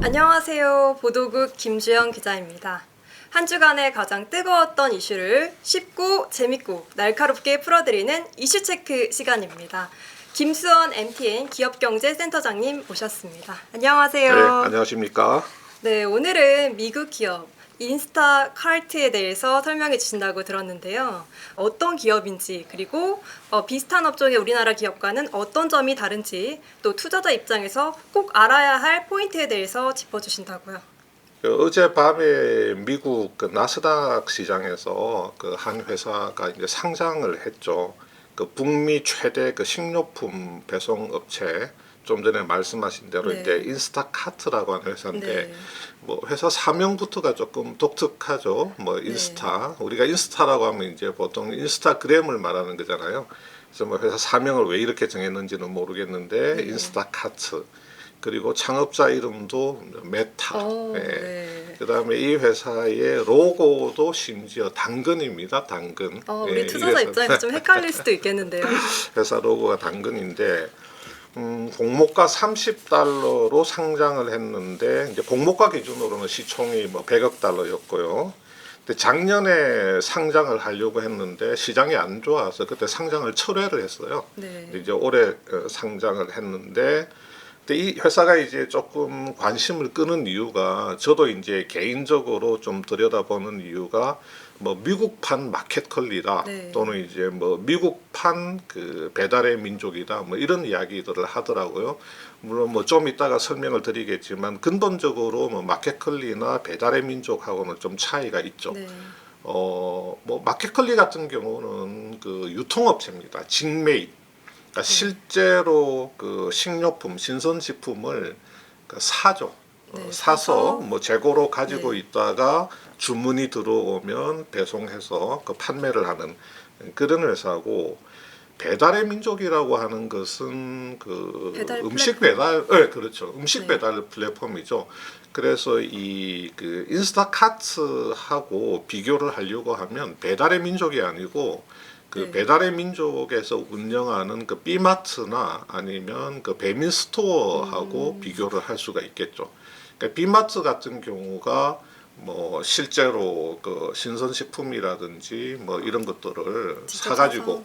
안녕하세요. 보도국 김주영 기자입니다. 한 주간의 가장 뜨거웠던 이슈를 쉽고 재밌고 날카롭게 풀어드리는 이슈 체크 시간입니다. 김수원 MTN 기업경제센터장님 모셨습니다. 안녕하세요. 네, 안녕하십니까. 네, 오늘은 미국 기업 인스타카트에 대해서 설명해 주신다고 들었는데요. 어떤 기업인지 그리고 비슷한 업종의 우리나라 기업과는 어떤 점이 다른지 또 투자자 입장에서 꼭 알아야 할 포인트에 대해서 짚어주신다고요. 어젯밤에 미국 나스닥 시장에서 한 회사가 이제 상장을 했죠. 북미 최대 식료품 배송 업체, 좀 전에 말씀하신 대로 네. 이제 인스타카트라고 하는 회사인데, 네. 뭐 회사 사명부터가 조금 독특하죠. 뭐 인스타, 우리가 인스타라고 하면 이제 보통 인스타그램을 말하는 거잖아요. 그래서 뭐 회사 사명을 왜 이렇게 정했는지는 모르겠는데 인스타카트. 그리고 창업자 이름도 메타. 네. 그다음에 이 회사의 로고도 심지어 당근입니다. 당근. 우리 투자자 입장에서 좀 헷갈릴 수도 있겠는데요. 회사 로고가 당근인데 공모가 $30로 상장을 했는데 이제 공모가 기준으로는 시총이 뭐 100억 달러였고요. 근데 작년에 상장을 하려고 했는데 시장이 안 좋아서 그때 상장을 철회를 했어요. 네. 이제 올해 상장을 했는데 근데 이 회사가 이제 조금 관심을 끄는 이유가 저도 이제 개인적으로 좀 들여다보는 이유가 뭐 미국판 마켓컬리다 네. 또는 이제 뭐 미국판 배달의 민족이다 뭐 이런 이야기들을 하더라고요. 물론 뭐 좀 이따가 설명을 드리겠지만 근본적으로 뭐 마켓컬리나 배달의 민족하고는 좀 차이가 있죠. 네. 뭐 마켓컬리 같은 경우는 유통업체입니다. 직매입. 그러니까 실제로 식료품, 신선식품을 사죠. 네, 사서 뭐 재고로 가지고 네. 있다가 주문이 들어오면 배송해서 판매를 하는 그런 회사고, 배달의 민족이라고 하는 것은 배달 음식 플랫폼. 배달, 네, 그렇죠. 음식 네. 배달 플랫폼이죠. 그래서 이 인스타카트하고 비교를 하려고 하면 배달의 민족이 아니고 네. 배달의 민족에서 운영하는 비마트나 아니면 배민스토어하고 비교를 할 수가 있겠죠. 그러니까 비마트 같은 경우가 뭐 실제로 신선식품이라든지 뭐 이런 것들을 사가지고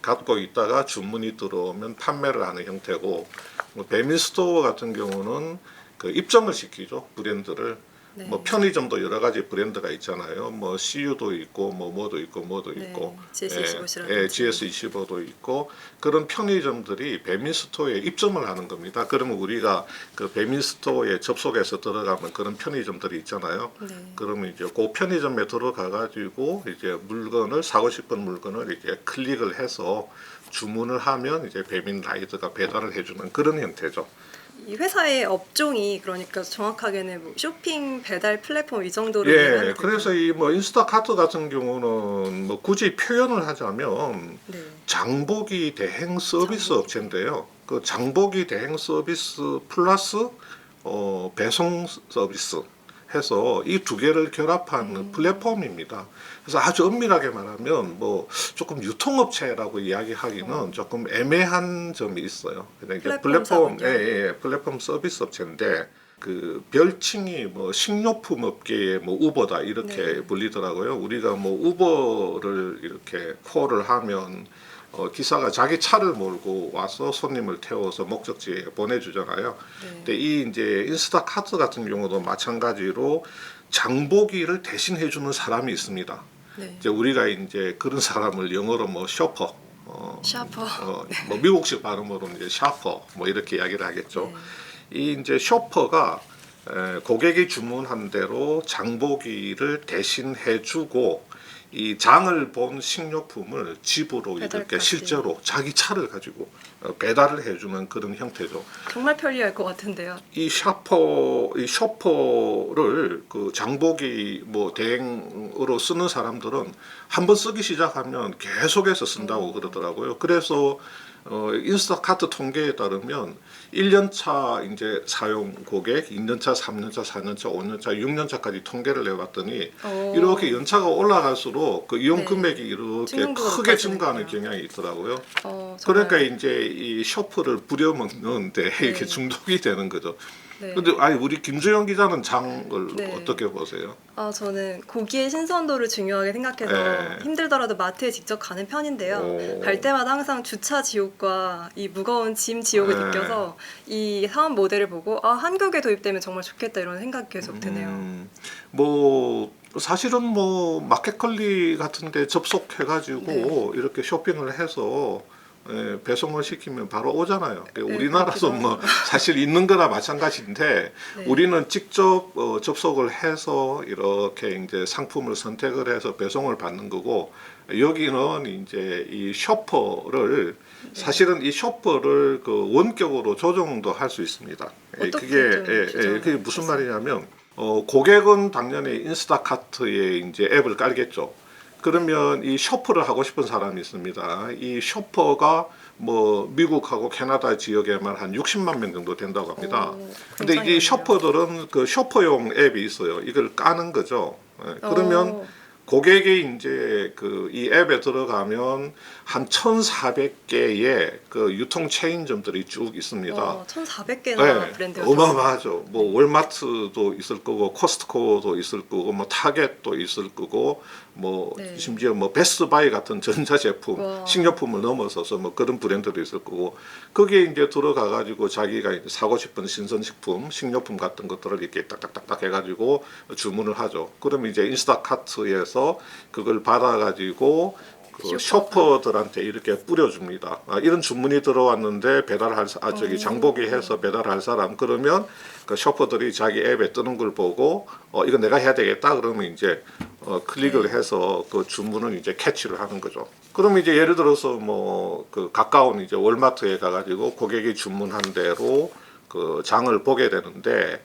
갖고 있다가 주문이 들어오면 판매를 하는 형태고, 뭐 배민스토어 같은 경우는 입점을 시키죠, 브랜드를. 네. 뭐 편의점도 여러 가지 브랜드가 있잖아요. 뭐 CU도 있고 뭐도 있고 네. 있고 GS25라든지. GS25도 있고 그런 편의점들이 배민스토어에 입점을 하는 겁니다. 그러면 우리가 배민스토어에 접속해서 들어가면 그런 편의점들이 있잖아요. 네. 그러면 이제 그 편의점에 들어가 가지고 이제 물건을 사고 싶은 물건을 이제 클릭을 해서 주문을 하면 이제 배민 라이드가 배달을 해주는 그런 형태죠. 이 회사의 업종이 그러니까 정확하게는 뭐 쇼핑 배달 플랫폼 이 정도로 이해하면 될까요? 그래서 이 뭐 인스타카트 같은 경우는 뭐 굳이 표현을 하자면 네. 장보기 대행 서비스 장보기. 업체인데요. 장보기 대행 서비스 플러스 배송 서비스 해서 이 두 개를 결합한 플랫폼입니다. 그래서 아주 엄밀하게 말하면 뭐 조금 유통업체라고 이야기하기는 조금 애매한 점이 있어요. 그러니까 플랫폼 플랫폼 서비스 업체인데 별칭이 뭐 식료품 업계의 뭐 우버다 이렇게 네. 불리더라고요. 우리가 뭐 우버를 이렇게 콜을 하면 기사가 자기 차를 몰고 와서 손님을 태워서 목적지에 보내주잖아요. 네. 근데 이 이제 인스타카트 같은 경우도 마찬가지로 장보기를 대신 해주는 사람이 있습니다. 네. 이제 우리가 이제 그런 사람을 영어로 뭐 쇼퍼, 샤퍼. 뭐 미국식 발음으로 이제 샤퍼 뭐 이렇게 이야기를 하겠죠. 네. 이 이제 쇼퍼가 고객이 주문한 대로 장보기를 대신 해주고 이 장을 본 식료품을 집으로 이렇게 배달까지. 실제로 자기 차를 가지고 배달을 해주는 그런 형태죠. 정말 편리할 것 같은데요. 이 쇼퍼를 장보기 뭐 대행으로 쓰는 사람들은 한번 쓰기 시작하면 계속해서 쓴다고 그러더라고요. 그래서 인스타카트 통계에 따르면 1년차 이제 사용 고객, 2년차, 3년차, 4년차, 5년차, 6년차까지 통계를 내봤더니 이렇게 연차가 올라갈수록 이용 네. 금액이 이렇게 증가가 크게 높아지는군요. 증가하는 경향이 있더라고요. 정말. 그러니까 이제 이 쇼프를 부려먹는데 이렇게 네. 중독이 되는 거죠. 네. 근데 아니 우리 김주영 기자는 장을 네. 어떻게 보세요? 저는 고기의 신선도를 중요하게 생각해서 네. 힘들더라도 마트에 직접 가는 편인데요. 오. 갈 때마다 항상 주차 지옥과 이 무거운 짐 지옥을 네. 느껴서 이 사업 모델을 보고 한국에 도입되면 정말 좋겠다 이런 생각이 계속 드네요. 뭐 사실은 뭐 마켓컬리 같은데 접속해가지고 이렇게 쇼핑을 해서 배송을 시키면 바로 오잖아요. 우리나라도 그렇기도 뭐 사실 있는 거나 마찬가지인데 네. 우리는 직접 접속을 해서 이렇게 이제 상품을 선택을 해서 배송을 받는 거고 여기는 이제 이 쇼퍼를 사실은 이 쇼퍼를 그 원격으로 조정도 할 수 있습니다. 어떻게 그게 좀 조정을 그게 무슨 하세요? 말이냐면 고객은 당연히 인스타카트에 이제 앱을 깔겠죠. 그러면 이 쇼퍼를 하고 싶은 사람이 있습니다. 이 쇼퍼가 뭐 미국하고 캐나다 지역에만 한 60만 명 정도 된다고 합니다. 근데 굉장히 이 많네요. 쇼퍼들은 그 쇼퍼용 앱이 있어요. 이걸 까는 거죠. 그러면 고객이 이제 그 이 앱에 들어가면 한 1,400개의 그 유통 체인점들이 쭉 있습니다. 1,400개나 브랜드가 어마어마하죠. 뭐 월마트도 있을 거고 코스트코도 있을 거고 뭐 타겟도 있을 거고 뭐 네. 심지어 뭐 베스트바이 같은 전자제품, 와. 식료품을 넘어서서 뭐 그런 브랜드도 있을 거고 거기에 이제 들어가 가지고 자기가 이제 사고 싶은 신선식품, 식료품 같은 것들을 이렇게 딱딱딱딱 해가지고 주문을 하죠. 그럼 이제 인스타카트에서 그걸 받아가지고 그 쇼퍼들한테 이렇게 뿌려줍니다. 이런 주문이 들어왔는데 배달할 저기 장보기 해서 배달할 사람 그러면 그 쇼퍼들이 자기 앱에 뜨는 걸 보고 이거 내가 해야 되겠다 그러면 이제 클릭을 해서 그 주문을 이제 캐치를 하는 거죠. 그러면 이제 예를 들어서 뭐 그 가까운 이제 월마트에 가가지고 고객이 주문한 대로 그 장을 보게 되는데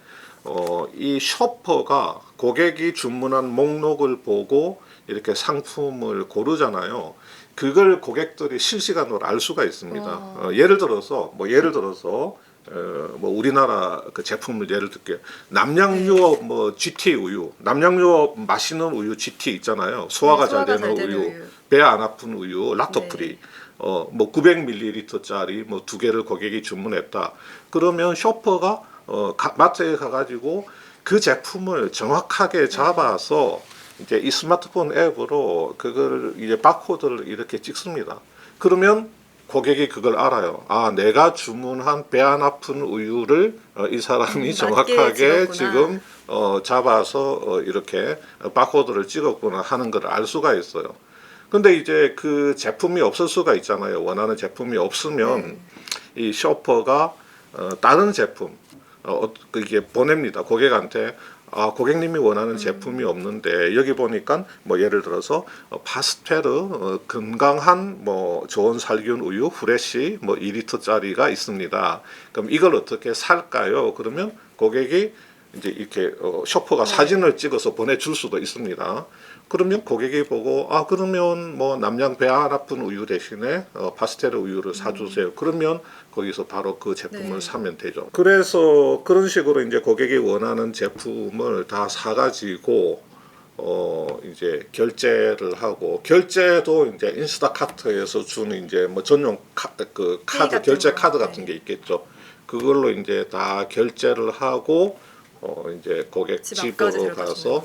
이 쇼퍼가 고객이 주문한 목록을 보고 이렇게 상품을 고르잖아요. 그걸 고객들이 실시간으로 알 수가 있습니다. 예를 들어서 뭐 우리나라 그 제품을 예를 들게 남양유업 뭐 GT 우유, 남양유업 맛있는 우유 GT 있잖아요. 소화가 잘 되는 우유, 배 안 아픈 우유, 락토프리. 뭐 900ml짜리 뭐 두 개를 고객이 주문했다. 그러면 쇼퍼가 마트에 가가지고 그 제품을 정확하게 잡아서 이제 이 스마트폰 앱으로 그걸 이제 바코드를 이렇게 찍습니다. 그러면 고객이 그걸 알아요. 내가 주문한 배 안 아픈 우유를 이 사람이 정확하게 지금 잡아서 이렇게 바코드를 찍었구나 하는 걸 알 수가 있어요. 근데 이제 그 제품이 없을 수가 있잖아요. 원하는 제품이 없으면 이 쇼퍼가 다른 제품 이게 보냅니다. 고객한테 고객님이 원하는 제품이 없는데 여기 보니까 뭐 예를 들어서 파스테르 건강한 뭐 좋은 살균 우유 프레시 뭐 2리터짜리가 있습니다. 그럼 이걸 어떻게 살까요? 그러면 고객이 이제 이렇게 쇼퍼가 사진을 찍어서 보내줄 수도 있습니다. 그러면 고객이 보고 그러면 뭐 남양 배 안 아픈 우유 대신에 파스텔르 우유를 사주세요. 그러면 거기서 바로 그 제품을 사면 되죠. 그래서 그런 식으로 이제 고객이 원하는 제품을 다 사가지고 이제 결제를 하고 결제도 이제 인스타카트에서 주는 이제 뭐 전용 카드 결제 카드 같은 게 있겠죠. 그걸로 이제 다 결제를 하고 이제 고객 집으로 가서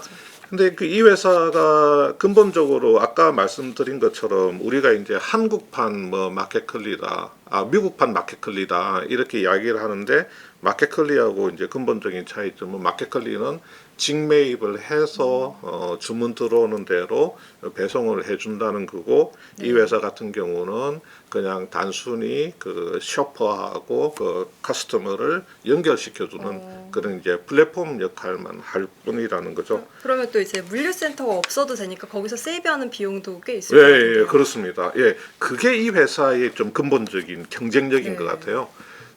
근데 그 이 회사가 근본적으로 아까 말씀드린 것처럼 우리가 이제 한국판 뭐 마켓컬리다, 미국판 마켓컬리다 이렇게 이야기를 하는데 마켓컬리하고 이제 근본적인 차이점은 마켓컬리는 직매입을 해서 주문 들어오는 대로 배송을 해준다는 거고 이 회사 같은 경우는 그냥 단순히 그 쇼퍼하고 그 커스터머를 연결시켜주는 그런 이제 플랫폼 역할만 할 뿐이라는 거죠. 그러면 또 이제 물류센터가 없어도 되니까 거기서 세이브하는 비용도 꽤 있을 것 같아요. 예, 그렇습니다. 예, 그게 이 회사의 좀 근본적인 경쟁력인 것 같아요.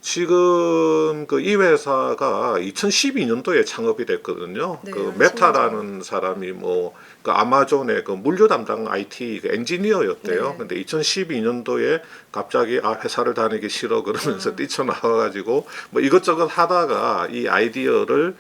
지금 그 이 회사가 2012년도에 창업이 됐거든요. 그 메타라는 사람이 뭐 그 아마존의 그 물류 담당 IT 그 엔지니어였대요. 근데 2012년도에 갑자기 회사를 다니기 싫어 그러면서 뛰쳐나와가지고 뭐 이것저것 하다가 이 아이디어를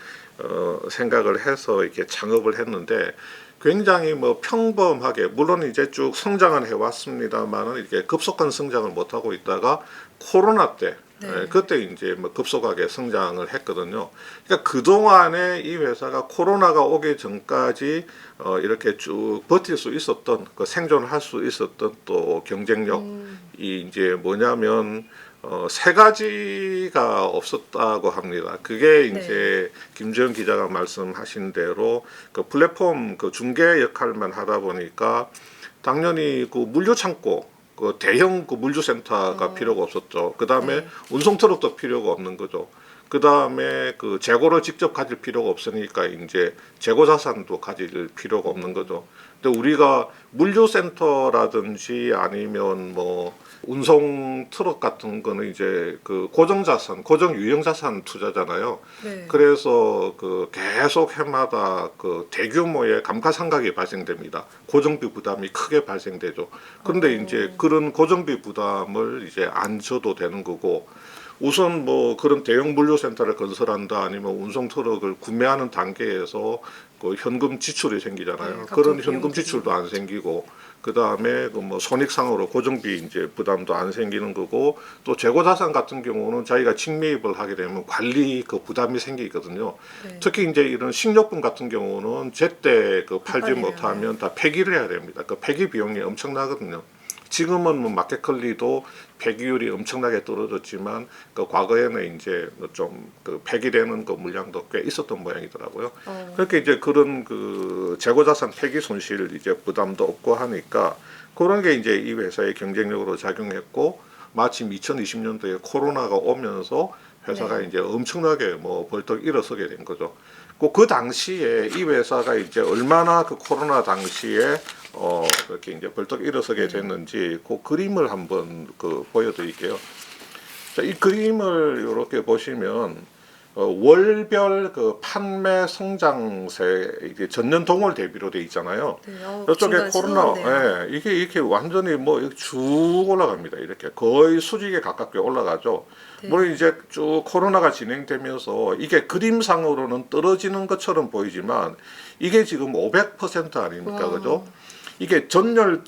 생각을 해서 이렇게 창업을 했는데 굉장히 뭐 평범하게 물론 이제 쭉 성장은 해왔습니다만은 이렇게 급속한 성장을 못 하고 있다가 코로나 때 네. 그때 이제 뭐 급속하게 성장을 했거든요. 그러니까 그 동안에 이 회사가 코로나가 오기 전까지 이렇게 쭉 버틸 수 있었던, 그 생존할 수 있었던 또 경쟁력이 이제 뭐냐면 세 가지가 없었다고 합니다. 그게 네. 이제 김주영 기자가 말씀하신 대로 그 플랫폼 그 중개 역할만 하다 보니까 당연히 그 물류 창고, 그 대형 그 물류센터가 필요가 없었죠. 그 다음에 네. 운송 트럭도 필요가 없는 거죠. 그 다음에 그 재고를 직접 가질 필요가 없으니까 이제 재고 자산도 가질 필요가 없는 거죠. 근데 우리가 물류센터라든지 아니면 뭐 운송 트럭 같은 거는 이제 그 고정 자산, 고정 유형 자산 투자잖아요. 네. 그래서 그 계속 해마다 그 대규모의 감가상각이 발생됩니다. 고정비 부담이 크게 발생되죠. 그런데 이제 그런 고정비 부담을 이제 안 져도 되는 거고, 우선 뭐 그런 대형 물류센터를 건설한다 아니면 운송 트럭을 구매하는 단계에서 그 현금 지출이 생기잖아요. 네, 그런 각종 현금 비용들이. 지출도 안 생기고, 그 다음에 그 뭐 손익상으로 고정비 이제 부담도 안 생기는 거고, 또 재고자산 같은 경우는 자기가 직매입을 하게 되면 관리 그 부담이 생기거든요. 네. 특히 이제 이런 식료품 같은 경우는 제때 그 팔지 팔리려면. 못하면 다 폐기를 해야 됩니다. 그 폐기 비용이 엄청나거든요. 지금은 뭐 마켓컬리도 폐기율이 엄청나게 떨어졌지만 그 과거에는 이제 좀 그 폐기되는 그 물량도 꽤 있었던 모양이더라고요. 그렇게 이제 그런 그 재고자산 폐기 손실 이제 부담도 없고 하니까 그런 게 이제 이 회사의 경쟁력으로 작용했고, 마침 2020년도에 코로나가 오면서 회사가 네. 이제 엄청나게 뭐 벌떡 일어서게 된 거죠. 그 당시에 이 회사가 이제 얼마나 그 코로나 당시에 그렇게 이제 벌떡 일어서게 됐는지 그 그림을 한번 그 보여드릴게요. 자, 이 그림을 이렇게 보시면 월별 그 판매 성장세 이게 전년 동월 대비로 돼 있잖아요. 네. 이쪽에 중간 코로나, 신호인데요. 이게 이렇게 완전히 뭐 쭉 올라갑니다. 이렇게 거의 수직에 가깝게 올라가죠. 네. 물론 이제 쭉 코로나가 진행되면서 이게 그림상으로는 떨어지는 것처럼 보이지만 이게 지금 500% 아닙니까, 와. 그죠? 이게 전월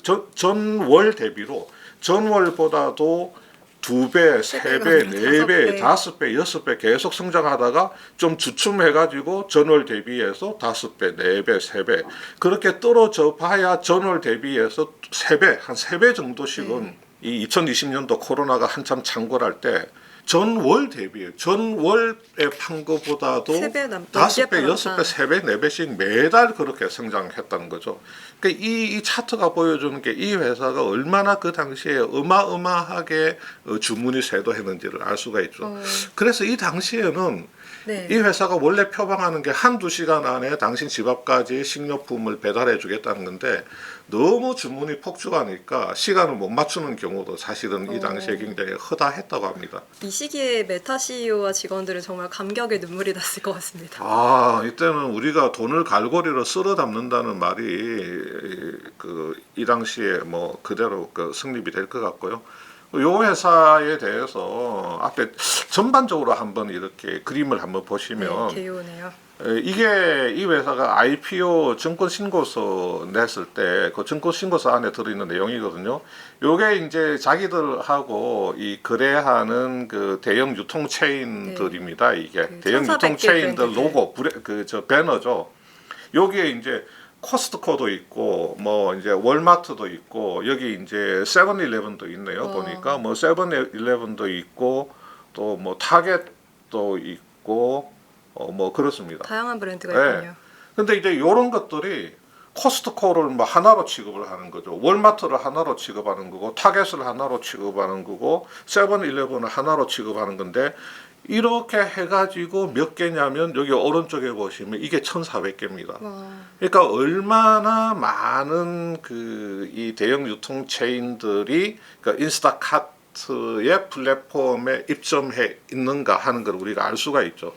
대비로 전월보다도 2배, 3배, 4배, 5배, 6배 계속 성장하다가 좀 주춤해가지고 전월 대비해서 5배, 4배, 3배 그렇게 떨어져 봐야 전월 대비해서 3배, 한 3배 정도씩은 이 2020년도 코로나가 한참 창궐할 때 전월 대비해요. 전월에 판 것보다도 세 배 5배, 넘게 6배, 3배, 4배씩 매달 그렇게 성장했다는 거죠. 그러니까 이 차트가 보여주는 게 이 회사가 얼마나 그 당시에 어마어마하게 주문이 쇄도했는지를 알 수가 있죠. 그래서 이 당시에는 네. 이 회사가 원래 표방하는 게 한두 시간 안에 당신 집 앞까지 식료품을 배달해 주겠다는 건데 너무 주문이 폭주하니까 시간을 못 맞추는 경우도 사실은 이 당시에 굉장히 허다했다고 합니다. 이 시기에 메타 CEO와 직원들은 정말 감격의 눈물이 났을 것 같습니다. 아, 이때는 우리가 돈을 갈고리로 쓸어 담는다는 말이 이 당시에 뭐 그대로 그 성립이 될 것 같고요. 요 회사에 대해서 앞에 전반적으로 한번 이렇게 그림을 한번 보시면 네, 개요네요. 이게 이 회사가 IPO 증권 신고서 냈을 때 그 증권 신고서 안에 들어있는 내용이거든요. 요게 이제 자기들하고 이 거래하는 그 대형 유통 체인들입니다. 이게 그 대형 1400 유통 개 체인들 브랜드들. 로고 저 배너죠. 여기에 이제 코스트코도 있고 뭐 이제 월마트도 있고 여기 이제 세븐일레븐도 있네요. 보니까 뭐 세븐일레븐도 있고 또 뭐 타겟도 있고 뭐 그렇습니다. 다양한 브랜드가 네. 있군요. 근데 이제 이런 것들이 코스트코를 뭐 하나로 취급을 하는 거죠. 월마트를 하나로 취급하는 거고 타겟을 하나로 취급하는 거고 세븐일레븐을 하나로 취급하는 건데 이렇게 해가지고 몇 개냐면 여기 오른쪽에 보시면 이게 1,400개입니다. 그러니까 얼마나 많은 그 이 대형 유통 체인들이 그 인스타카트의 플랫폼에 입점해 있는가 하는 걸 우리가 알 수가 있죠.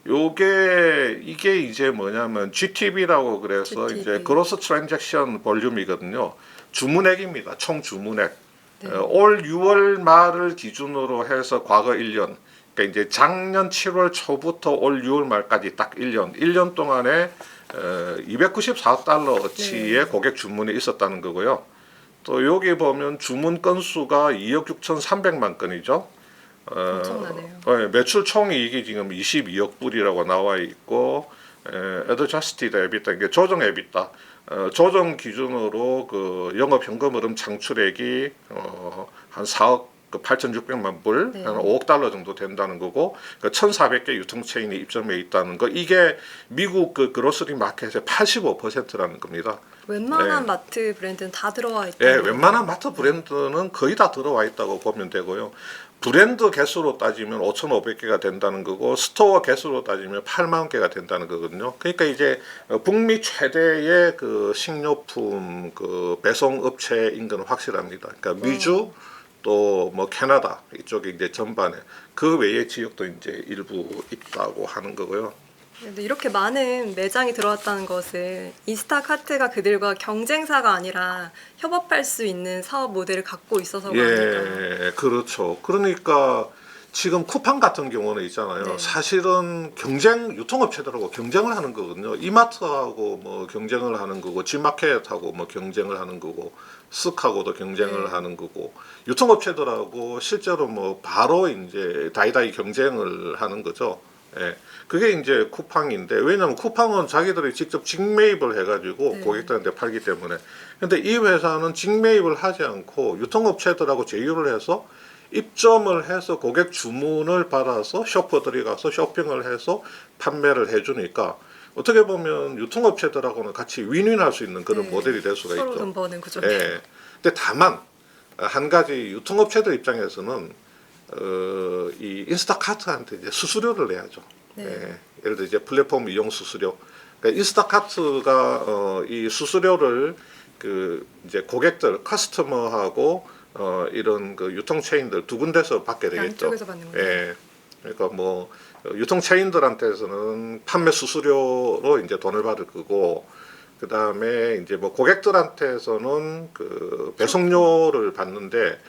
이게 이제 뭐냐면 GTV라고 그래서 GTV. 이제 그로스 트랜잭션 볼륨이거든요. 주문액입니다. 총 주문액. 네. 올 6월 말을 기준으로 해서 과거 1년. 그러니까 이제 작년 7월 초부터 올 6월 말까지 딱 1년 동안에 294달러어치의 고객 주문이 있었다는 거고요. 또 여기 보면 주문 건수가 2억 6,300만 건이죠. 엄청나네요. 매출 총이익이 지금 22억 불이라고 나와 있고, Adjusted EBITDA, 이게 조정 EBITDA, 조정 기준으로 그 영업 현금 흐름 창출액이 한 4억 8,600만 불, 네. 한 5억 달러 정도 된다는 거고, 1,400개 유통체인이 입점해 있다는 거, 이게 미국 그 그로서리 마켓의 85%라는 겁니다. 웬만한 네. 마트 브랜드는 다 들어와 있다. 예, 웬만한 마트 브랜드는 거의 다 들어와 있다고 보면 되고요. 브랜드 개수로 따지면 5,500개가 된다는 거고, 스토어 개수로 따지면 8만 개가 된다는 거거든요. 그러니까 이제 북미 최대의 그 식료품 그 배송 업체인 건 확실합니다. 그러니까 미주 또 뭐 캐나다 이쪽에 이제 전반에 그 외의 지역도 이제 일부 있다고 하는 거고요. 근데 이렇게 많은 매장이 들어왔다는 것은 인스타카트가 그들과 경쟁사가 아니라 협업할 수 있는 사업 모델을 갖고 있어서가 아닐까요? 예, 그렇죠. 그러니까 지금 쿠팡 같은 경우는 있잖아요. 네. 사실은 유통업체들하고 경쟁을 하는 거거든요. 이마트하고 뭐 경쟁을 하는 거고, 지마켓하고 뭐 경쟁을 하는 거고, 쓱하고도 경쟁을 네. 하는 거고, 유통업체들하고 실제로 뭐 바로 이제 다이다이 경쟁을 하는 거죠. 예. 그게 이제 쿠팡인데, 왜냐면 쿠팡은 자기들이 직접 직매입을 해가지고 네. 고객들한테 팔기 때문에. 근데 이 회사는 직매입을 하지 않고 유통업체들하고 제휴를 해서 입점을 해서 고객 주문을 받아서 셔퍼들이 가서 쇼핑을 해서 판매를 해주니까, 어떻게 보면 유통업체들하고는 같이 윈윈할 수 있는 그런 네. 모델이 될 수가 서로 있죠. 돈 버는 구조. 예. 근데 다만 한 가지, 유통업체들 입장에서는 이 인스타카트한테 이제 수수료를 내야죠. 네. 예. 예를 들어 이제 플랫폼 이용 수수료. 그러니까 인스타카트가 이 수수료를 그 이제 고객들, 커스터머하고 이런 그 유통 체인들 두 군데서 받게 되겠죠. 양쪽에서 받는 거죠. 예. 그러니까 뭐 유통 체인들한테서는 판매 수수료로 이제 돈을 받을 거고, 그 다음에 이제 뭐 고객들한테서는 그 배송료를 받는데,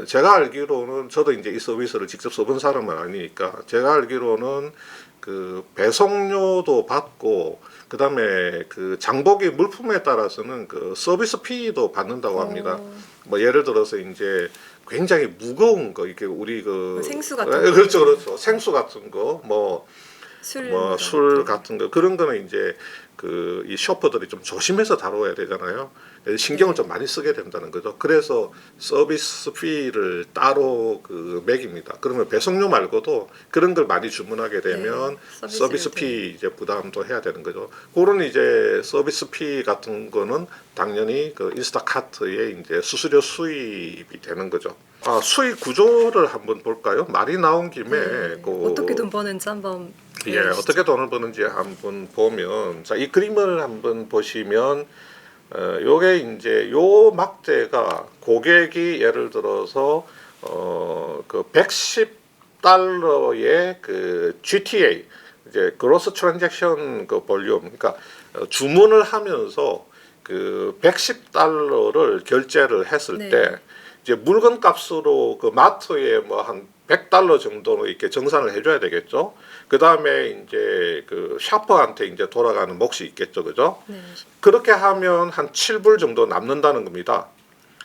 제가 알기로는, 저도 이제 이 서비스를 직접 써본 사람은 아니니까, 제가 알기로는 그 배송료도 받고, 그 다음에 그 장보기 물품에 따라서는 그 서비스 피도 받는다고 합니다. 뭐 예를 들어서 이제 굉장히 무거운 거, 이게 우리 그 생수 같은 거. 그렇죠, 그렇죠. 생수 같은 거, 술, 뭐 술 같은 거, 그런 거는 이제 그 이 쇼퍼들이 좀 조심해서 다뤄야 되잖아요. 신경을 네. 좀 많이 쓰게 된다는 거죠. 그래서 서비스 피를 따로 그 매깁니다. 그러면 배송료 말고도 그런 걸 많이 주문하게 되면 네, 서비스 피 이제 부담도 해야 되는 거죠. 그런 이제 서비스 피 같은 거는 당연히 그 인스타카트의 이제 수수료 수입이 되는 거죠. 수익 구조를 한번 볼까요? 말이 나온 김에 네. 그 어떻게 돈 버는지 한번 예, 어떻게 돈을 버는지 한번 보면, 자, 이 그림을 한번 보시면, 요게 이제 요 막대가 고객이 예를 들어서 그 110달러의 그 GTA, 이제 그로스 트랜잭션 그 볼륨, 그러니까 주문을 하면서 그 110달러를 결제를 했을 네. 때 이제 물건 값으로 그 마트에 뭐 한 100달러 정도로 이렇게 정산을 해줘야 되겠죠. 그 다음에 이제 그 샤퍼한테 이제 돌아가는 몫이 있겠죠, 그죠? 네. 그렇게 하면 한 7불 정도 남는다는 겁니다.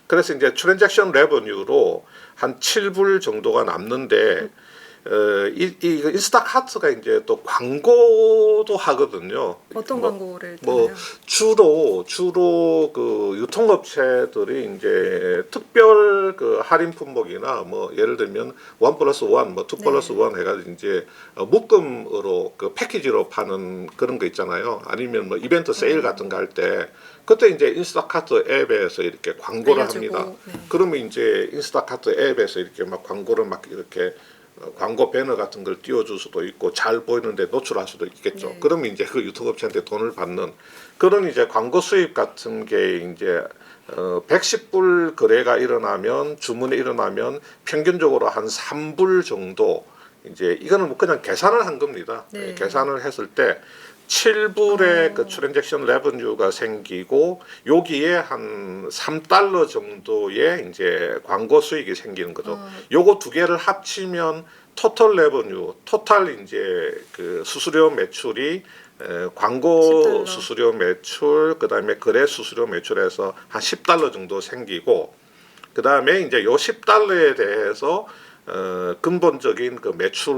그래서 이제 트랜잭션 레버뉴로 한 7불 정도가 남는데, 이 인스타카트가 이제 또 광고도 하거든요. 어떤 광고를 뭐 뜨나요? 주로 그 유통업체들이 이제 특별 그 할인 품목이나 뭐 예를 들면 1+1, 뭐 2+1 해가지고 이제 묶음으로 그 패키지로 파는 그런 거 있잖아요. 아니면 뭐 이벤트 세일 같은 거 할 때 그때 이제 인스타카트 앱에서 이렇게 광고를 알려주고, 합니다. 네. 그러면 이제 인스타카트 앱에서 이렇게 막 광고를 막 이렇게 광고 배너 같은 걸 띄워줄 수도 있고 잘 보이는데 노출할 수도 있겠죠. 네. 그러면 이제 그 유통업체한테 돈을 받는 그런 이제 광고 수입 같은 게 이제 110불 거래가 일어나면, 주문이 일어나면 평균적으로 한 3불 정도, 이제 이거는 뭐 그냥 계산을 한 겁니다. 네. 계산을 했을 때 7불의 그 트랜잭션 레버뉴가 생기고, 여기에 한 3달러 정도의 이제 광고 수익이 생기는 거죠. 요거 두 개를 합치면 토탈 레버뉴, 토탈 이제 그 수수료 매출이 광고 10달러. 수수료 매출, 그다음에 거래 수수료 매출에서 한 10달러 정도 생기고, 그다음에 이제 요 10달러에 대해서 근본적인 그 매출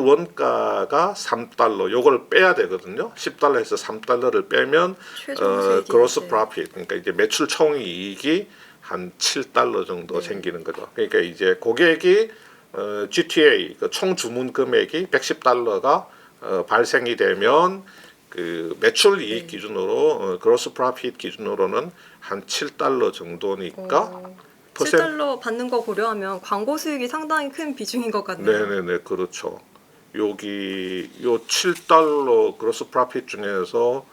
원가가 3달러 요걸 빼야 되거든요. 10달러에서 3달러를 빼면 최종 수익이 gross 이제 profit 그러니까 이제 매출 총이익이 한 7달러 정도 생기는 거죠. 그러니까 이제 고객이 GTA 그 총 주문 금액이 110달러가 발생이 되면 그 매출 이익 기준으로 gross profit 기준으로는 한 7달러 정도니까 7달러 받는 거 고려하면 광고 수익이 상당히 큰 비중인 것 같네요. 네네네 그렇죠. 여기 요 7달러 그로스 프라핏 중에서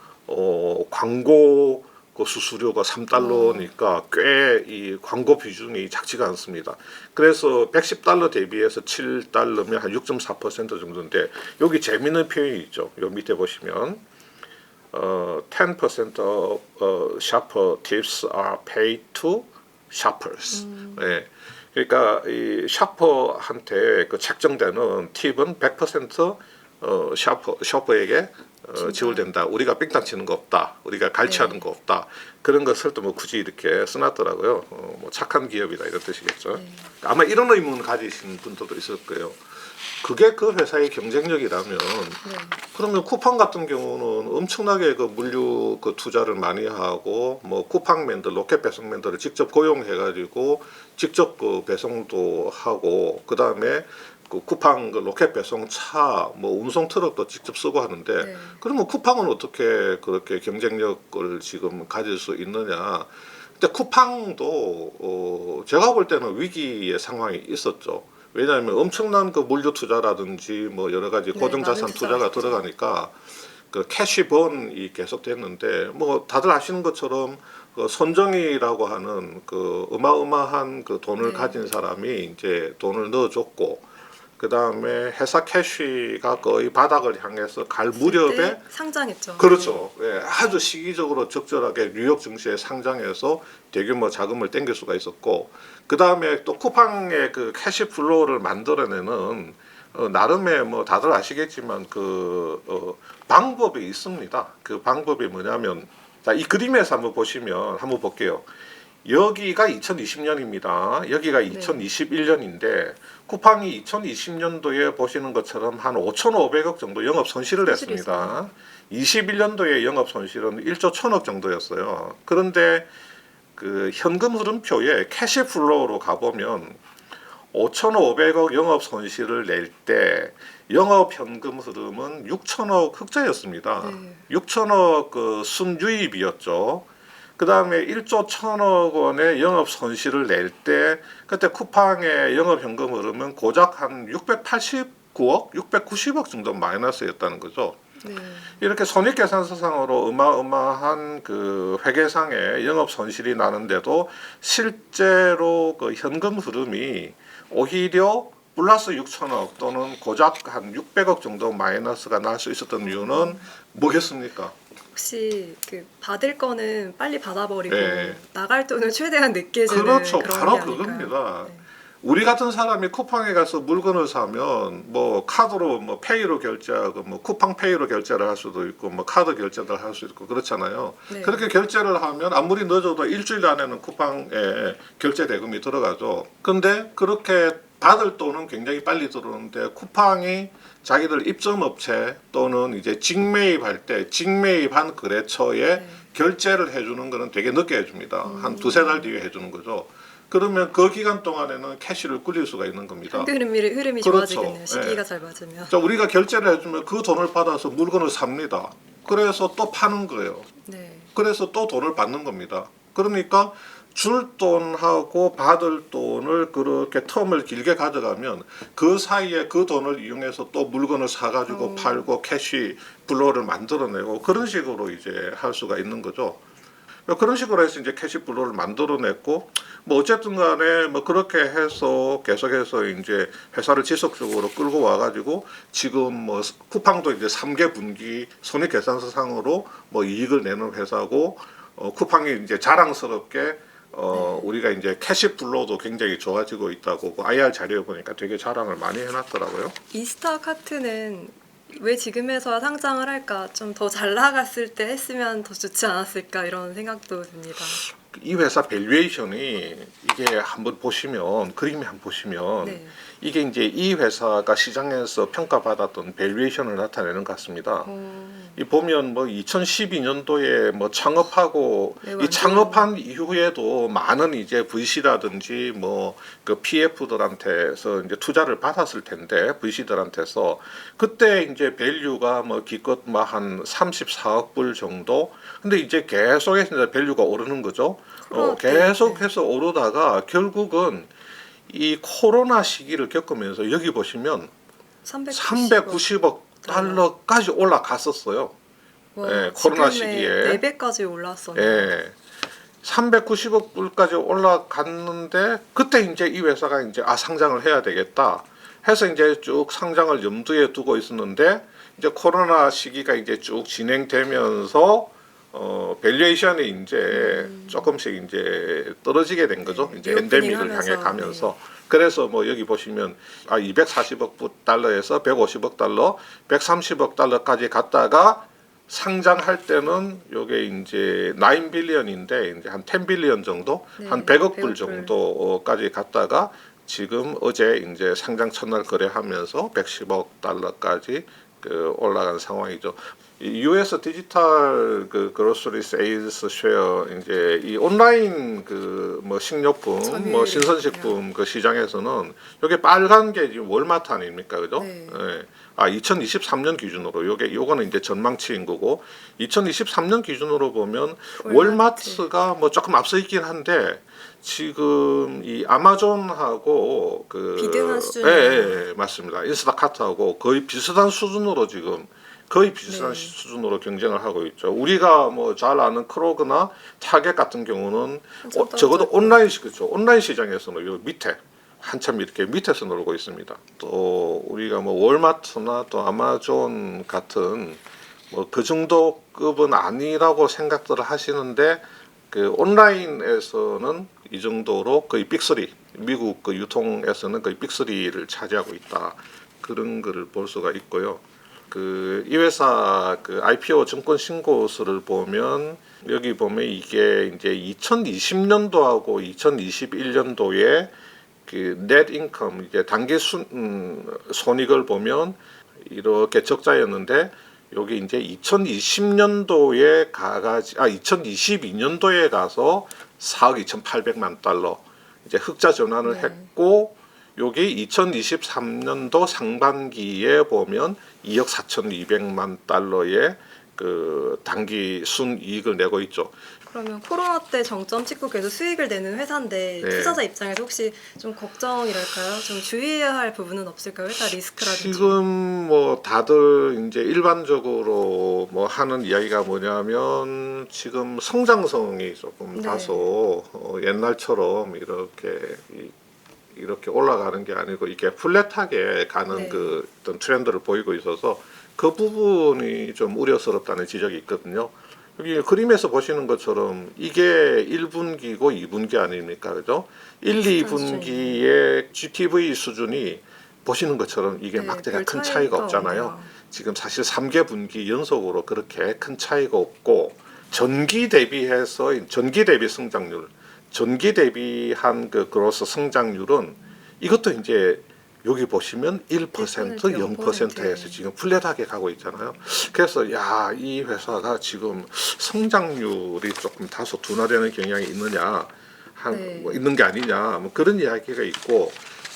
광고 그 수수료가 3달러니까 꽤 이 광고 비중이 작지가 않습니다. 그래서 110달러 대비해서 7달러면 한 6.4% 정도인데 여기 재미있는 표현이 있죠. 요 밑에 보시면 10% of shopper tips are paid to shoppers. 예. 그러니까 이 샤퍼한테 그 책정되는 팁은 100% 샤퍼에게 지불된다. 우리가 삥땅 치는 거 없다. 우리가 갈취하는 거 없다. 그런 것을 또 뭐 굳이 이렇게 써놨더라고요. 뭐 착한 기업이다 이런 뜻이겠죠. 아마 이런 의문을 가지신 분들도 있을 거예요. 그게 그 회사의 경쟁력이라면 그러면 쿠팡 같은 경우는 엄청나게 그 물류 그 투자를 많이 하고 뭐 쿠팡맨들 로켓 배송맨들을 직접 고용해가지고 직접 그 배송도 하고 그 다음에 그 쿠팡 그 로켓 배송 차 뭐 운송 트럭도 직접 쓰고 하는데 그러면 쿠팡은 어떻게 그렇게 경쟁력을 지금 가질 수 있느냐? 근데 쿠팡도 제가 볼 때는 위기의 상황이 있었죠. 왜냐하면 엄청난 그 물류 투자라든지 뭐 여러 가지 고정자산 많은 투자가 투자가 들어가니까 그 캐시번이 계속됐는데 뭐 다들 아시는 것처럼 그 손정희라고 하는 그 어마어마한 그 돈을 가진 사람이 이제 돈을 넣어줬고 그 다음에 회사 캐시가 거의 바닥을 향해서 갈 무렵에 상장했죠. 그렇죠. 예, 아주 시기적으로 적절하게 뉴욕 증시에 상장해서 대규모 자금을 땡길 수가 있었고 그 다음에 또 쿠팡의 그 캐시 플로우를 만들어내는 나름의 뭐 다들 아시겠지만 그 방법이 있습니다. 그 방법이 뭐냐면 자, 이 그림에서 한번 보시면 한번 볼게요. 여기가 2020년입니다. 여기가 2021년인데 쿠팡이 2020년도에 보시는 것처럼 한 5,500억 정도 영업 손실을 했습니다. 21년도에 영업 손실은 1조 1,000억 정도였어요. 그런데 그 현금 흐름표에 캐시 플로우로 가보면 5,500억 영업 손실을 낼 때 영업 현금 흐름은 6,000억 흑자였습니다. 6,000억 그 순유입이었죠. 그 다음에 1조 1,000억 원의 영업 손실을 낼 때 그때 쿠팡의 영업 현금 흐름은 고작 한 689억, 690억 정도 마이너스였다는 거죠. 이렇게 손익계산서상으로 어마어마한 그 회계상의 영업 손실이 나는데도 실제로 그 현금 흐름이 오히려 플러스 6천억 또는 고작 한 600억 정도 마이너스가 날 수 있었던 이유는 뭐겠습니까? 혹시 그 받을 거는 빨리 받아버리고 네. 나갈 돈을 최대한 늦게 주는 그렇죠. 그런 바로 게 아닐까요? 그겁니다. 우리 같은 사람이 쿠팡에 가서 물건을 사면 뭐 카드로 뭐 페이로 결제하고 뭐 쿠팡 페이로 결제를 할 수도 있고 뭐 카드 결제를 할 수 있고 그렇잖아요. 그렇게 결제를 하면 아무리 늦어도 일주일 안에는 쿠팡에 결제 대금이 들어가죠. 근데 그렇게 받을 돈은 굉장히 빨리 들어오는데 쿠팡이 자기들 입점업체 또는 이제 직매입할 때 직매입한 거래처에 결제를 해주는 거는 되게 늦게 해줍니다. 한 두세 달 뒤에 해주는 거죠. 그러면 그 기간 동안에는 캐시를 굴릴 수가 있는 겁니다. 흐름이 그렇죠. 좋아지겠네요. 시기가 잘 맞으면. 자, 우리가 결제를 해주면 그 돈을 받아서 물건을 삽니다. 그래서 또 파는 거예요. 그래서 또 돈을 받는 겁니다. 그러니까 줄 돈하고 받을 돈을 그렇게 텀을 길게 가져가면 그 사이에 그 돈을 이용해서 또 물건을 사가지고 팔고 캐시 플로우를 만들어내고 그런 식으로 이제 할 수가 있는 거죠. 그런 식으로 해서 이제 캐시 플로우를 만들어냈고 뭐 어쨌든 간에 뭐 그렇게 해서 계속해서 이제 회사를 지속적으로 끌고 와가지고 지금 뭐 쿠팡도 이제 3개 분기 손익계산서상으로 뭐 이익을 내는 회사고 쿠팡이 이제 자랑스럽게 우리가 이제 캐시 플로우도 굉장히 좋아지고 있다고 그 IR 자료에 보니까 되게 자랑을 많이 해놨더라고요. 인스타카트는 왜 지금에서야 상장을 할까? 좀 더 잘 나갔을 때 했으면 더 좋지 않았을까 이런 생각도 듭니다. 이 회사 밸류에이션이 이게 한번 보시면 그림이 한번 보시면 네. 이게 이제 이 회사가 시장에서 평가받았던 밸류에이션을 나타내는 것 같습니다. 이 보면 뭐 2012년도에 뭐 창업하고 네, 이 완전. 창업한 이후에도 많은 이제 VC라든지 뭐 그 PF들한테서 이제 투자를 받았을 텐데 VC들한테서 그때 이제 밸류가 뭐 기껏 뭐 한 34억 불 정도. 근데 이제 계속해서 이제 밸류가 오르는 거죠. 코로나 때, 계속해서 오르다가 결국은 이 코로나 시기를 겪으면서 여기 보시면 390억 달러까지 올라갔었어요. 예, 코로나 시기에. 4배까지 올랐었네요. 예. 390억 불까지 올라갔는데 그때 이제 이 회사가 이제 상장을 해야 되겠다 해서 이제 쭉 상장을 염두에 두고 있었는데 이제 코로나 시기가 이제 쭉 진행되면서 밸류에이션이 이제 조금씩 이제 떨어지게 된 거죠. 네, 이제 엔데믹을 향해 리오프닝 가면서. 그래서 뭐 여기 보시면 240억 달러에서 150억 달러, 130억 달러까지 갔다가 상장할 때는 요게 이제 9 빌리언인데 이제 한 10 빌리언 정도, 네, 한 100억 100억 불 정도까지 갔다가 지금 어제 이제 상장 첫날 거래하면서 110억 달러까지 올라간 상황이죠. 이 US 디지털 그 그로서리 세일스 쉐어 이제 이 온라인 그 뭐 식료품, 뭐 신선식품 그 시장에서는 요게 빨간 게 지금 월마트 아닙니까, 그죠? 네. 예. 2023년 기준으로 요거는 이제 전망치인 거고 2023년 기준으로 보면 월마트가 뭐 조금 앞서 있긴 한데 지금 이 아마존하고 그 비등한 수준이에요. 예, 맞습니다. 인스타카트하고 거의 비슷한 수준으로 지금 거의 비슷한 네. 수준으로 경쟁을 하고 있죠. 우리가 뭐 잘 아는 크로그나 타겟 같은 경우는 한참 적어도 떨어져 온라인 그렇죠. 온라인 시장에서는 요 밑에 한참 이렇게 밑에서 놀고 있습니다. 또 우리가 뭐 월마트나 또 아마존 같은 뭐 그 정도 급은 아니라고 생각들을 하시는데 그 온라인에서는 이 정도로 거의 빅3 미국 그 유통에서는 거의 빅3를 차지하고 있다. 그런 거를 볼 수가 있고요. 그 이 회사 그 IPO 증권 신고서를 보면 여기 보면 이게 이제 2020년도하고 2021년도에 그 net income 이제 단기 손익을 보면 이렇게 적자였는데 여기 이제 2020년도에 2022년도에 가서 4억 2,800만 달러 이제 흑자 전환을 했고 여기 2023년도 상반기에 보면 2억 4,200만 달러의 그 단기 순이익을 내고 있죠. 그러면 코로나 때 정점 찍고 계속 수익을 내는 회사인데 네. 투자자 입장에서 혹시 좀 걱정이랄까요? 좀 주의해야 할 부분은 없을까요? 회사 리스크라든지. 지금 뭐 다들 이제 일반적으로 뭐 하는 이야기가 뭐냐면 지금 성장성이 조금 네. 다소 옛날처럼 이렇게 올라가는 게 아니고 이게 플랫하게 가는 네. 그 어떤 트렌드를 보이고 있어서 그 부분이 좀 우려스럽다는 지적이 있거든요. 여기 그림에서 보시는 것처럼 이게 1분기고 2분기 아닙니까? 그죠? 1, 비슷한 2분기의 GTV 수준이 보시는 것처럼 이게 네, 막대가 별 큰 차이가 차이가 없잖아요. 없네요. 지금 사실 3개 분기 연속으로 그렇게 큰 차이가 없고 전기 대비 성장률, 전기 대비한 그 그로스 성장률은 이것도 이제 여기 보시면 1%, 0%에서 지금 플랫하게 가고 있잖아요. 그래서 야, 이 회사가 지금 성장률이 조금 다소 둔화되는 경향이 있느냐, 뭐 있는 게 아니냐, 뭐 그런 이야기가 있고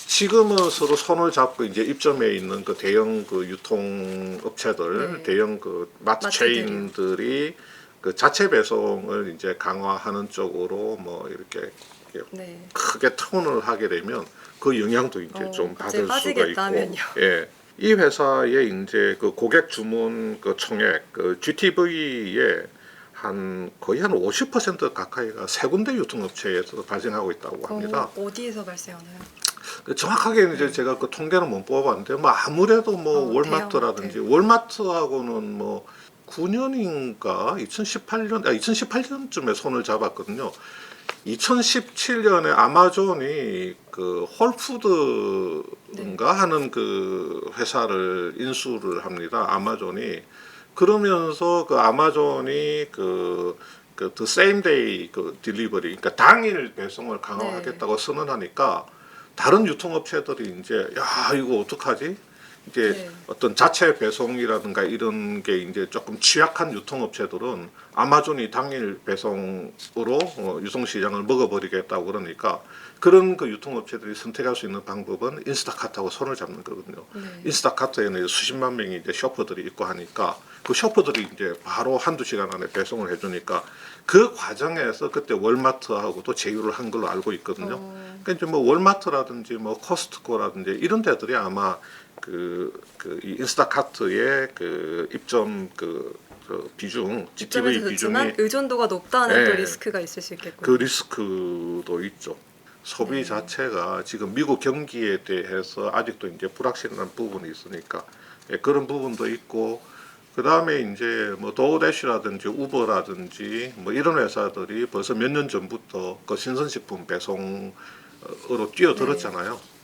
지금은 서로 손을 잡고 이제 입점해 있는 그 대형 그 유통 업체들, 대형 그 마트 체인들이 그 자체 배송을 이제 강화하는 쪽으로 뭐 이렇게 크게 턴을 하게 되면 그 영향도 이제 좀 받을 수가 있고, 예, 이 회사의 이제 그 고객 주문 그 총액, 그 GTV의 거의 한 50% 가까이가 세 군데 유통업체에서 발생하고 있다고 합니다. 어디에서 발생하나요? 정확하게 이제 제가 그 통계는 못 뽑았는데 뭐 아무래도 뭐 월마트라든지 월마트하고는 뭐 9년인가 2018년쯤에 손을 잡았거든요. 2017년에 아마존이 그 홀푸드인가 하는 그 회사를 인수를 합니다. 아마존이. 그러면서 그 아마존이 그 그 the same day 그 딜리버리, 그러니까 당일 배송을 강화하겠다고 선언하니까 다른 유통업체들이 이제 야 이거 어떡하지? 이제 네. 어떤 자체 배송이라든가 이런 게 이제 조금 취약한 유통업체들은 아마존이 당일 배송으로 유통 시장을 먹어버리겠다고 그러니까 그런 그 유통업체들이 선택할 수 있는 방법은 인스타카트하고 손을 잡는 거거든요. 인스타카트에는 수십만 명이 이제 쇼퍼들이 있고 하니까 그 쇼퍼들이 이제 바로 한두 시간 안에 배송을 해주니까 그 과정에서 그때 월마트하고도 제휴를 한 걸로 알고 있거든요. 그러니까 이제 뭐 월마트라든지 뭐 코스트코라든지 이런 데들이 아마 이 인스타카트의 그 입점 그 비중, GTV 입점에서 비중이 좋지만 의존도가 높다는 네. 또 리스크가 있을 수 있겠고요. 그 리스크도 있죠. 소비 자체가 지금 미국 경기에 대해서 아직도 이제 불확실한 부분이 있으니까 그런 부분도 있고 그 다음에 이제 뭐 도어대시라든지 우버라든지 뭐 이런 회사들이 벌써 몇 년 전부터 그 신선식품 배송으로 뛰어들었잖아요.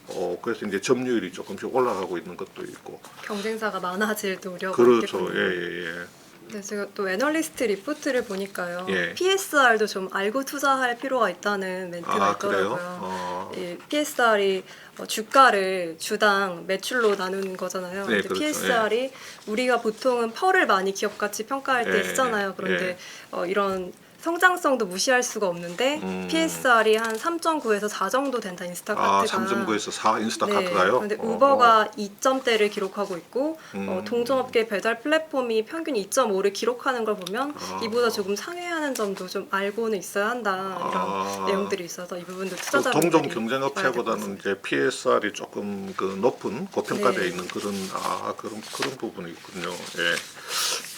그래서 이제 점유율이 조금씩 올라가고 있는 것도 있고. 경쟁사가 많아질 또 우려가 그렇죠. 있겠군요. 예. 네, 제가 또 애널리스트 리포트를 보니까요. 예. PSR도 좀 알고 투자할 필요가 있다는 멘트가 그래요? 있더라고요. 이 PSR이 주가를 주당 매출로 나누는 거잖아요. 네, 근데 그렇죠. PSR이 우리가 보통은 펄을 많이 기업 가치 평가할 때 예, 쓰잖아요. 그런데 이런 성장성도 무시할 수가 없는데 PSR이 한 3.9에서 4 정도 된다 인스타카트가. 3.9에서 4 인스타카트가요? 그런데 우버가 2점대를 기록하고 있고 동종업계 배달 플랫폼이 평균 2.5를 기록하는 걸 보면 이보다 조금 상회하는 점도 좀 알고는 있어야 한다 이런 내용들이 있어서 이 부분도 그 투자자분들이 동종 봐야 될것 경쟁업체보다는 같습니다. 이제 PSR이 조금 그 높은 고평가되어 네. 있는 그런 부분이 있군요. 예.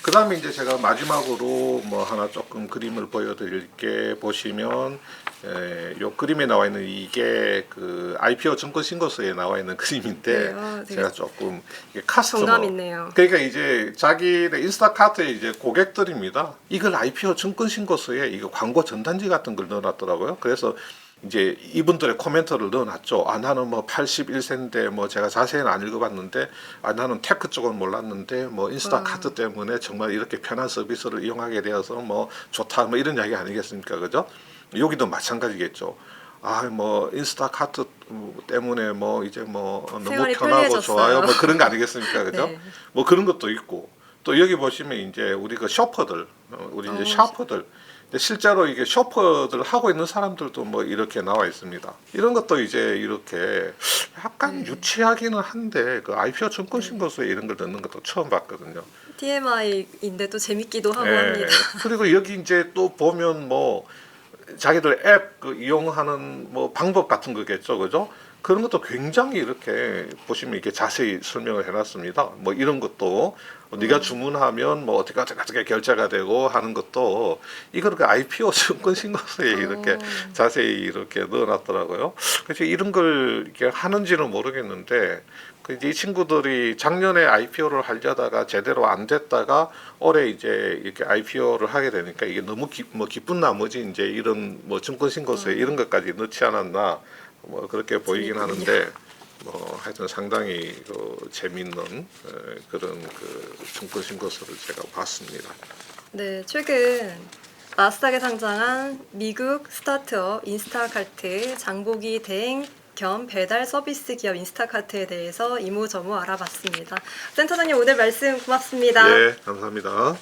그다음에 이제 제가 마지막으로 뭐 하나 조금 그림을 보여드릴게 보시면 요 그림에 나와 있는 이게 그 IPO 증권 신고서에 나와 있는 그림인데 네, 되게 제가 조금 이게 카스터머 정감 있네요. 그러니까 이제 자기네 인스타카트의 이제 고객들입니다. 이걸 IPO 증권 신고서에 이거 광고 전단지 같은 걸 넣어놨더라고요. 그래서 이제 이분들의 코멘트를 넣어놨죠. 나는 뭐 81세인데 뭐 제가 자세히는 안 읽어봤는데 나는 테크 쪽은 몰랐는데 뭐 인스타카트 때문에 정말 이렇게 편한 서비스를 이용하게 되어서 뭐 좋다 뭐 이런 이야기 아니겠습니까, 그죠? 여기도 마찬가지겠죠. 뭐 인스타카트 때문에 뭐 이제 뭐 너무 생활이 편하고 편리해졌어요. 좋아요 뭐 그런 거 아니겠습니까, 그죠? 네. 뭐 그런 것도 있고 또 여기 보시면 이제 우리 그 쇼퍼들 우리 이제 샤퍼들 실제로 이게 쇼퍼들 하고 있는 사람들도 뭐 이렇게 나와 있습니다. 이런 것도 이제 이렇게 약간 유치하기는 한데 그 IPO 증권 신고서에 이런 걸 넣는 것도 처음 봤거든요. TMI인데 또 재밌기도 하고 예. 합니다. 그리고 여기 이제 또 보면 뭐 자기들 앱 이용하는 뭐 방법 같은 거겠죠, 그죠? 그런 것도 굉장히 이렇게 보시면 이렇게 자세히 설명을 해놨습니다. 뭐 이런 것도 네가 주문하면 뭐 어떻게 결제가 되고 하는 것도 이걸 그 IPO 증권 신고서에 이렇게 자세히 이렇게 넣어놨더라고요. 그래서 이런 걸 이렇게 하는지는 모르겠는데 그 이제 이 친구들이 작년에 IPO를 하려다가 제대로 안 됐다가 올해 이제 이렇게 IPO를 하게 되니까 이게 너무 기쁜 나머지 이제 이런 뭐 증권 신고서에 이런 것까지 넣지 않았나 뭐 그렇게 보이긴 하는데 뭐 하여튼 상당히 재미있는 그런 그 증권 신고서를 제가 봤습니다. 네, 최근 나스닥에 상장한 미국 스타트업 인스타카트 장보기 대행 겸 배달 서비스 기업 인스타카트에 대해서 이모저모 알아봤습니다. 센터장님 오늘 말씀 고맙습니다. 네, 감사합니다.